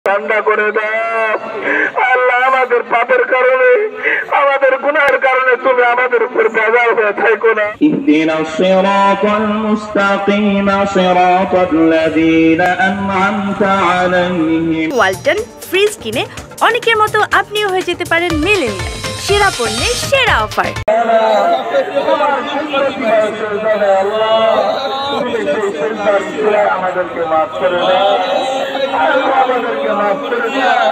ঠান্ডা করে দাও আল্লাহ। আমাদের পাপের কারণে, আমাদের গুনাহের কারণে তুমি আমাদের উপর বেজার হয়ে থাকো না। ইহদিনাস সিরাতাল মুস্তাকিম সিরাতাল্লাযীনা আন'আমতা আলাইহিম। ওয়ালটন ফ্রিজ কিনে অনেকের মতো আপনিও হয়ে যেতে পারেন মিলেনিয়াল। সেরা পণ্যের সেরা অফার। আমাদেরকে মাফ করে দাও, আমাদেরকে মাফ করে দাও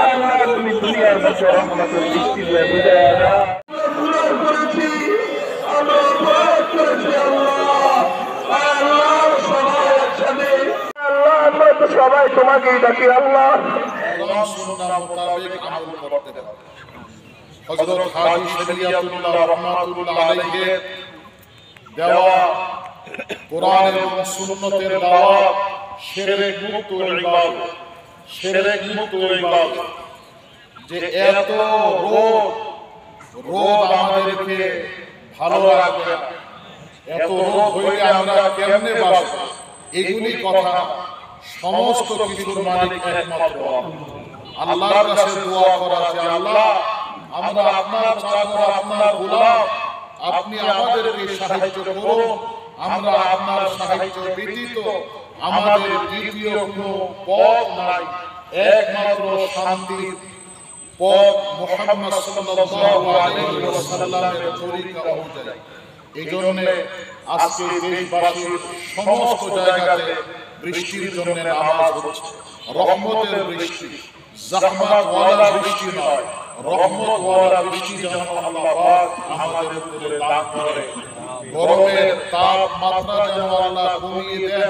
আল্লাহ। তুমি দুনিয়ার মধ্যে রহমতের দৃষ্টি দিয়ে বুঝায় দাও। সবাই তোমাকেই ডাকি আল্লাহ। হযরত হাজী শরিয়াতুল্লাহ রাহমাতুল্লাহ আলাইহি দেওয়া কোরআন এবং সুন্নতের দাওয়াত শিরক মুক্ত ইবাদত, শিরক মুক্ত ইবাদত। যে এত রোদ আমাদেরকে ভালো রাখবে, এত রোদ হইলে আমরা কেমনে বাঁচব, এগুলি কথা সমস্ত কিছুর মালিক একমাত্র আল্লাহর কাছে দোয়া করা যে আল্লাহ আমরা আপনার চাকর, আপনার গোলাম, আপনি আমাদেরকে সাহায্য করুন। আমরা আপনার সাহায্য ব্যতীত আমাদের দ্বিতীয় কোনো পথ নাই, একমাত্র শান্তির পথ মুহাম্মদ সাল্লাল্লাহু আলাইহি ওয়াসাল্লামের তরিকা অনুযায়ী। এই জন্য আজকে দেশবাসীর সমস্ত জায়গাতে বৃষ্টির জন্য নামাজ হচ্ছে, রহমতের বৃষ্টি, জাহমাত ওয়ালা বৃষ্টি নয়, রহমত ওয়ালা বৃষ্টি যেন আল্লাহ পাক আমাদের উপরে দান করে। গরমের তাপমাত্রা যেন আল্লাহ কমিয়ে দেন,